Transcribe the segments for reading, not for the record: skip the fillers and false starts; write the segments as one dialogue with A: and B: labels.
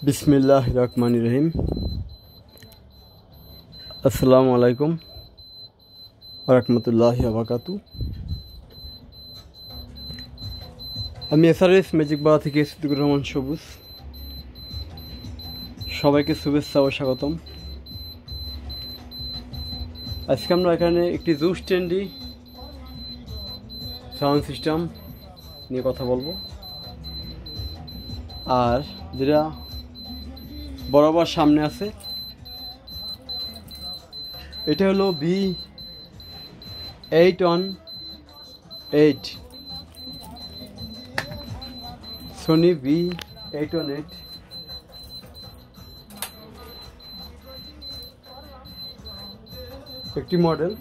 A: বিসমিল্লাহির রহমানির রহিম। আসসালামু আলাইকুম ওয়া রাহমাতুল্লাহি ওয়া বারাকাতুহু। আমি এসআরএস ম্যাজিক বাড়া থেকে সিদ্দিকুর রহমান সবুজ। সবাইকে শুভেচ্ছা ও স্বাগতম। আজকে আমরা এখানে একটি জুস স্ট্যান্ডি সাউন্ড সিস্টেম নিয়ে কথা বলবো, আর যেটা বরাবর সামনে আছে এটা হলো V818 সোনি V818 একটি মডেল।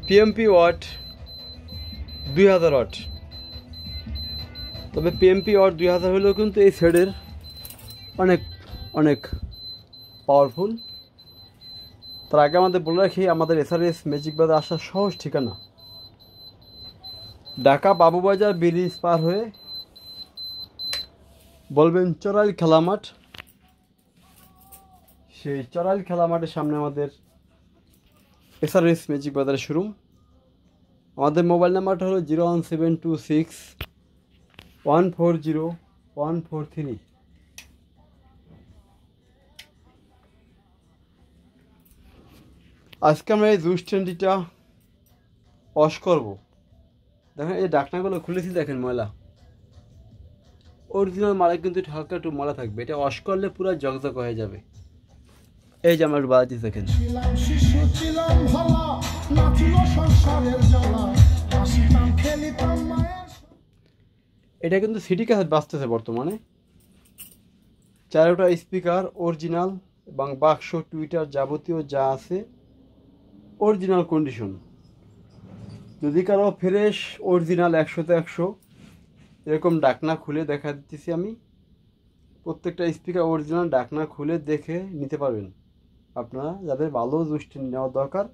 A: PMP watt 2000 watt. তবে পিএমপি ওয়াট 2000 হলেও কিন্তু এই সেটের অনেক অনেক পাওয়ারফুল। তার আগে আমাদের বলে রাখি, আমাদের এসআরএস ম্যাজিক বাজার আসার সহজ ঠিকানা ঢাকা বাবুবাজার ব্রিজ পার হয়ে বলবেন চড়াইল খেলা মাঠ। সেই চড়াইল খেলা মাঠের সামনে আমাদের এসআরএস ম্যাজিক বাজারের শোরুম। আমাদের মোবাইল নাম্বারটা হলো 01726140143। আজকে আমরা এই জুস স্ট্যান্ডিটা ওয়াশ করবো। দেখেন এই ঢাকনাগুলো খুলেছি, দেখেন ময়লা। অরিজিনাল মালে কিন্তু একটু হালকা একটু ময়লা থাকবে, এটা ওয়াশ করলে পুরো জকজক হয়ে যাবে। এই যে আমার বাড়িতে দেখেন, এটা কিন্তু সিডি ক্যাসেট বাজতেছে বর্তমানে। 4টা স্পিকার অরিজিনাল এবং বাক্স টুইটার যাবতীয় যা আছে অরিজিনাল কন্ডিশন। যদি কারো ফ্রেশ অরিজিনাল 100তে 100 এরকম ডাকনা খুলে দেখা দিতেছি আমি। প্রত্যেকটা স্পিকার অরিজিনাল ডাকনা খুলে দেখে নিতে পারবেন আপনারা। যাদের ভালো জুস স্ট্যান্ড নেওয়ার দরকার,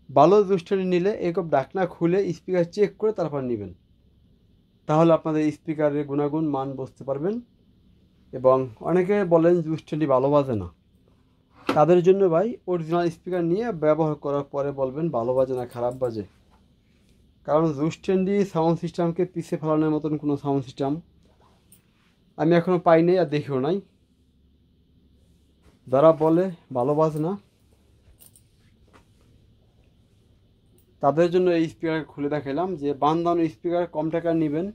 A: ভালো জুস স্ট্যান্ড নিলে এরকম ডাকনা খুলে স্পিকার চেক করে তারপর নেবেন। তাহলে আপনাদের স্পিকারের গুণাগুণ মান বুঝতে পারবেন। এবং অনেকে বলেন জুস স্ট্যান্ডই ভালো বাজে না, তাদের জন্য ভাই অরিজিনাল স্পিকার নিয়ে ব্যবহার করার পরে বলবেন ভালো বাজে না খারাপ বাজে। কারণ জুস স্ট্যান্ডি সাউন্ড সিস্টেমকে পিছিয়ে ফেলানোর মতন কোনো সাউন্ড সিস্টেম আমি এখনও পাই নাই, আর দেখিও নাই। যারা বলে ভালো বাজে না তাদের জন্য এই স্পিকার খুলে দেখালাম যে বান্দানো স্পিকার কম টাকা নেবেন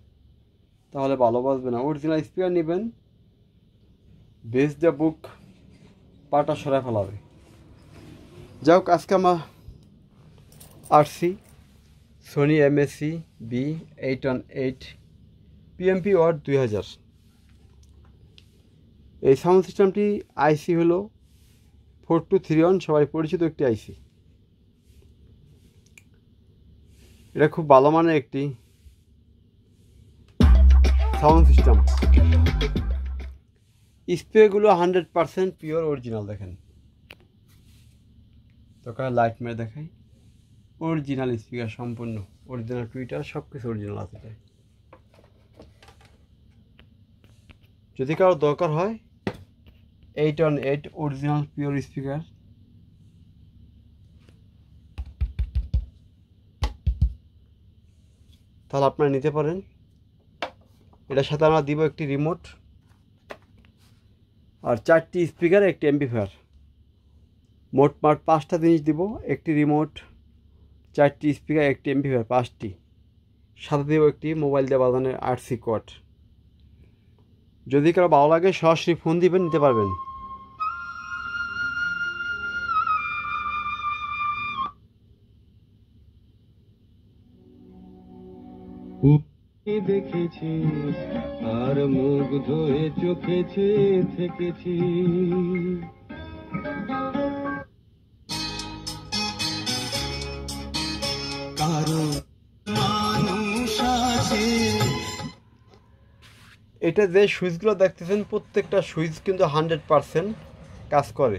A: তাহলে ভালো বাজবে না। অরিজিনাল স্পিকার নেবেন, বেস দ্য বুক পাটা সরাই ফেলাবে। যাই হোক, আজকে আমরা আসছি Sony MAC V818 PMP watt 2000। এই সাউন্ড সিস্টেমটি আইসি হলো 4231, সবাই পরিচিত একটি আইসি। এটা খুব ভালো মানের একটি সাউন্ড সিস্টেম। স্পিকারগুলো 100% pure original. দেখেন তোকে লাইট মেরে দেখাই, অরিজিনাল স্পিকার, সম্পূর্ণ অরিজিনাল টুইটার সব কিছু অরিজিনাল আছে। যদি কারো দরকার হয় 818 অরিজিনাল পিওর স্পিকার, তাহলে আপনারা নিতে পারেন। এটার সাথে আমরা দিব একটি রিমোট আর 4টি স্পিকার, একটি এমপ্লিফায়ার। মোট 5টা জিনিস দিব, একটি রিমোট, 4টি স্পিকার, একটি এমপ্লিফায়ার, 5টি। সাথে দেব একটি মোবাইল দিয়ে বাজানোর RC কোড। যদি কারো ভালো লাগে সরাসরি ফোন দিবেন, নিতে পারবেন।
B: দেখেছি আর মুখ ধরে চোখে চেয়ে থেকেছি।
A: এটা যে সুইচগুলো দেখতেছেন প্রত্যেকটা সুইচ কিন্তু 100% কাজ করে।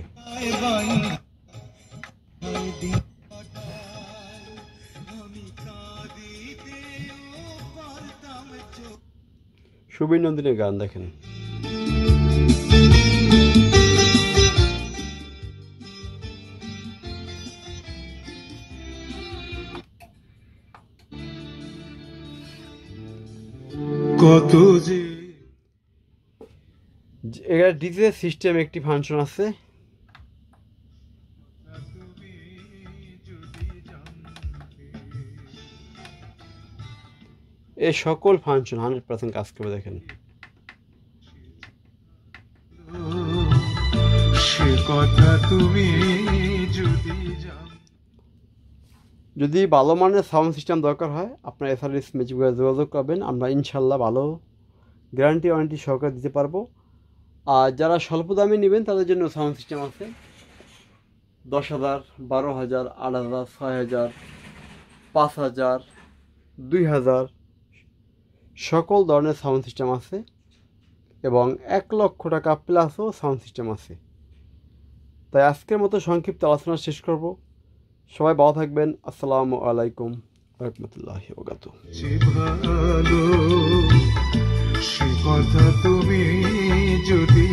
A: সুবীর নন্দিনীর গান দেখেন।
B: কত যে
A: এখানে ডিজে সিস্টেম একটি ফাংশন আছে। এই সকল ফাংশন 100% কাজ করবে দেখেন।
B: সে কথা তুমি
A: যদি ভালো মানের সাউন্ড সিস্টেম দরকার হয় আপনার এসআরএস মিউজিক যোগাযোগ করবেন, আমরা ইনশাল্লাহ ভালো গ্যারান্টি ওয়ারেন্টি সহকারে দিতে পারবো। আর যারা স্বল্প দামে নেবেন তাদের জন্য সাউন্ড সিস্টেম আছে 10,000, 12,000, 8,000, 6,000, 5,000, 2,000 সকল ধরনের সাউন্ড সিস্টেম আছে এবং 1 লক্ষ টাকা প্লাসও সাউন্ড সিস্টেম আছে। তাই আজকের মতো সংক্ষিপ্ত আলোচনা শেষ করব। সবাই ভালো থাকবেন। আসসালামু আলাইকুম রহমতুল্লাহি ওয়া বারাকাতুহু।
B: ভালো সে কথা তুমি যদি